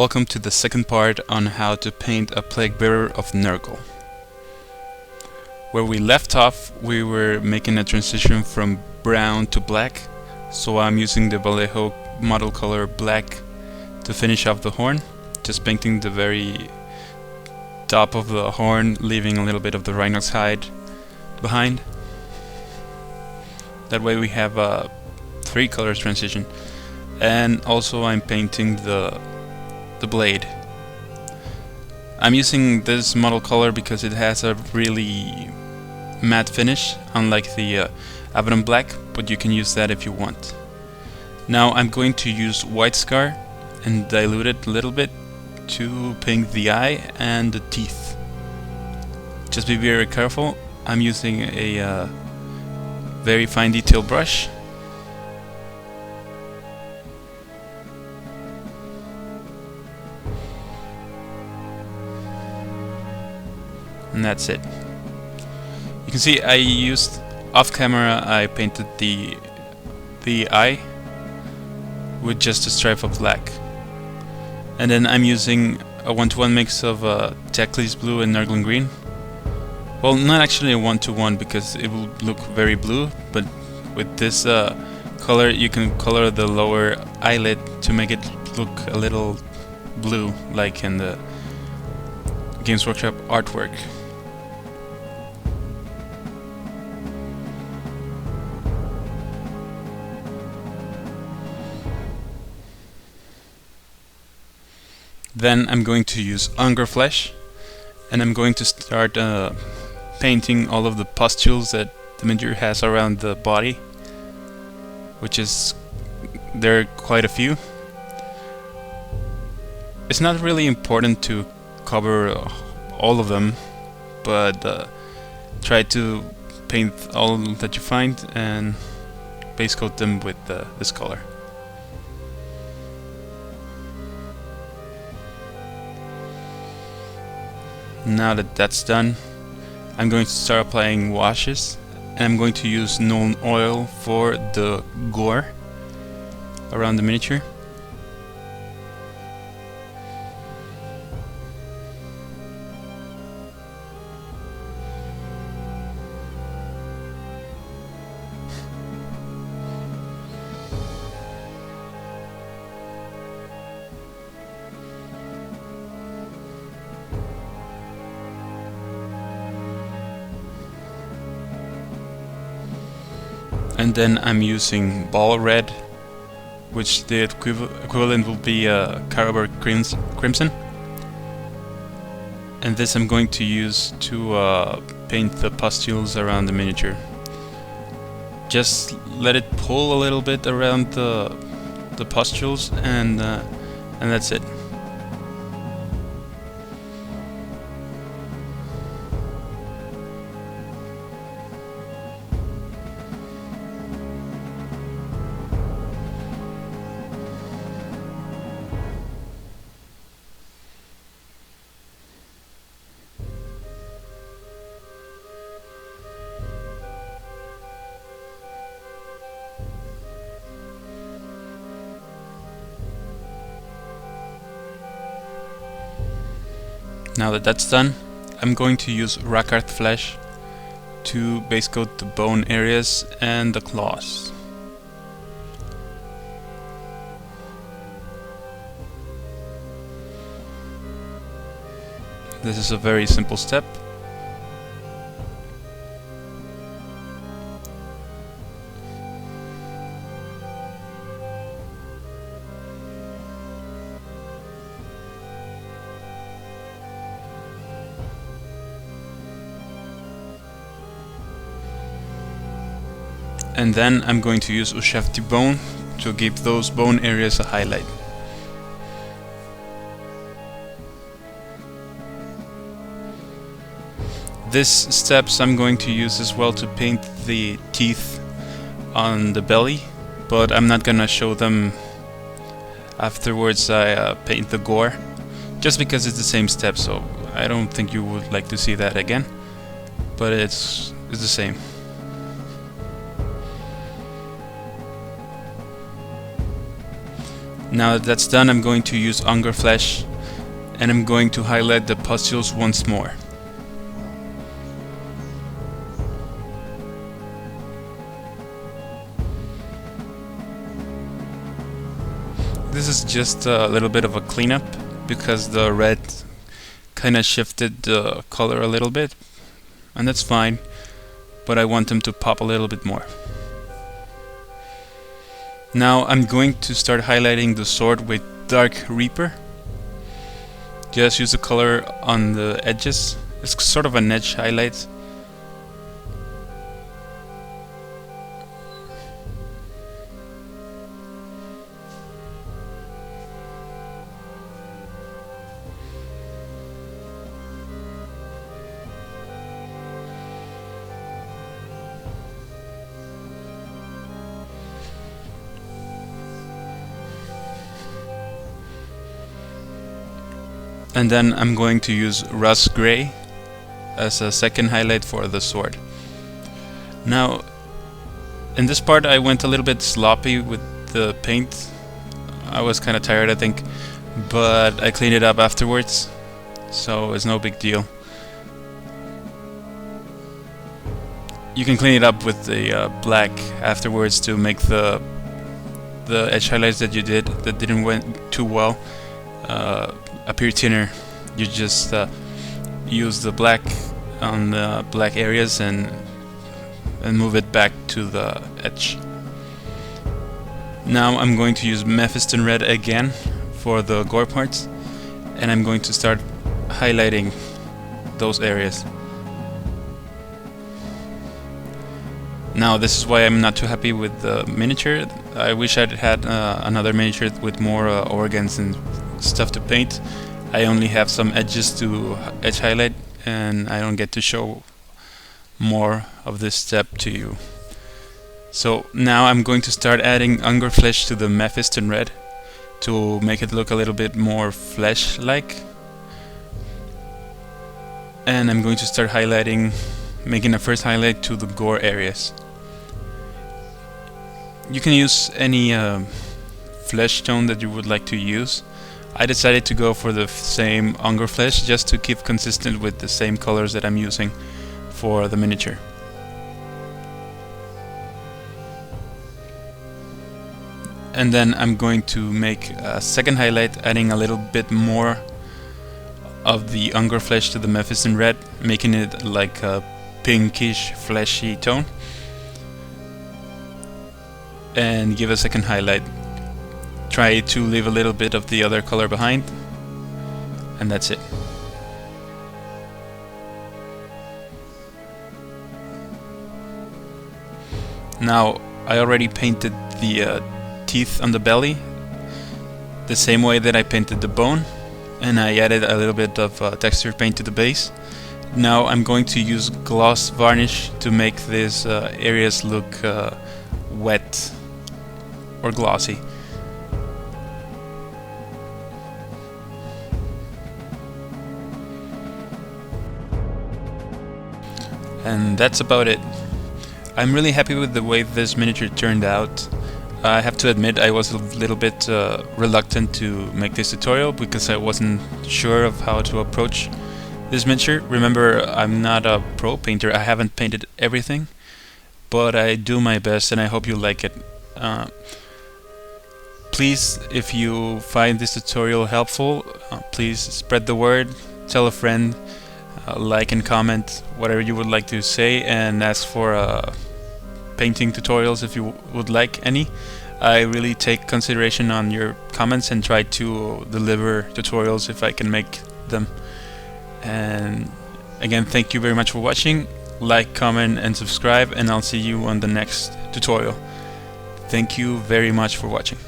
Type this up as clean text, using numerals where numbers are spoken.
Welcome to the second part on how to paint a Plaguebearer of Nurgle. Where we left off, we were making a transition from brown to black, so I'm using the Vallejo model color black to finish off the horn, just painting the very top of the horn, leaving a little bit of the rhino's hide behind. That way we have a 3 colors transition. And also I'm painting the blade. I'm using this model color because it has a really matte finish, unlike the Abbadon black, but you can use that if you want. Now I'm going to use white scar and dilute it a little bit to paint the eye and the teeth. Just be very careful. I'm using a very fine detail brush. And that's it. You can see I used off camera. I painted the eye with just a stripe of black, and then I'm using a 1-to-1 mix of Teclis blue and Nurglin green. Well, not actually a 1-to-1 because it will look very blue, but with this color you can color the lower eyelid to make it look a little blue, like in the Games Workshop artwork. Then I'm going to use Ungor flesh, and I'm going to start painting all of the pustules that the miniature has around the body, which is, there are quite a few. It's not really important to cover all of them, but try to paint all that you find and base coat them with this color. Now that that's done, I'm going to start applying washes, and I'm going to use Nuln oil for the gore around the miniature. And then I'm using Baal red, which the equivalent will be Carroburg crimson. And this I'm going to use to paint the pustules around the miniature. Just let it pull a little bit around the pustules, and that's it. Now that that's done, I'm going to use Rakarth flesh to base coat the bone areas and the claws. This is a very simple step. And then I'm going to use Ushabti bone to give those bone areas a highlight. These steps I'm going to use as well to paint the teeth on the belly, but I'm not gonna show them afterwards I paint the gore, just because it's the same step, so I don't think you would like to see that again, but it's the same. Now that that's done, I'm going to use Ungor Flesh, and I'm going to highlight the pustules once more. This is just a little bit of a cleanup, because the red kinda shifted the color a little bit, and that's fine, but I want them to pop a little bit more. Now I'm going to start highlighting the sword with Dark Reaper. Just use the color on the edges. It's sort of an edge highlight. And then I'm going to use Russ Grey as a second highlight for the sword. Now, in this part I went a little bit sloppy with the paint. I was kind of tired, I think, but I cleaned it up afterwards, so it's no big deal. You can clean it up with the black afterwards to make the edge highlights that you did that didn't went too well appear thinner. You just use the black on the black areas and move it back to the edge. Now I'm going to use Mephiston red again for the gore parts, and I'm going to start highlighting those areas. Now this is why I'm not too happy with the miniature. I wish I'd had another miniature with more organs and stuff to paint. I only have some edges to edge highlight, and I don't get to show more of this step to you. So now I'm going to start adding Ungor flesh to the Mephiston red to make it look a little bit more flesh-like. And I'm going to start highlighting, making a first highlight to the gore areas. You can use any flesh tone that you would like to use. I decided to go for the same Ungor flesh just to keep consistent with the same colors that I'm using for the miniature. And then I'm going to make a second highlight, adding a little bit more of the Ungor flesh to the Mephiston red, making it like a pinkish fleshy tone. And give a second highlight. Try to leave a little bit of the other color behind, and that's it. Now I already painted the teeth on the belly the same way that I painted the bone, and I added a little bit of texture paint to the base. Now I'm going to use gloss varnish to make these areas look wet or glossy. And that's about it. I'm really happy with the way this miniature turned out. I have to admit I was a little bit reluctant to make this tutorial because I wasn't sure of how to approach this miniature. Remember, I'm not a pro painter, I haven't painted everything, but I do my best and I hope you like it. Please, if you find this tutorial helpful, please spread the word, tell a friend, like and comment whatever you would like to say, and ask for painting tutorials if you would like any. I really take consideration on your comments and try to deliver tutorials if I can make them. And again, thank you very much for watching. Like, comment and subscribe, and I'll see you on the next tutorial. Thank you very much for watching.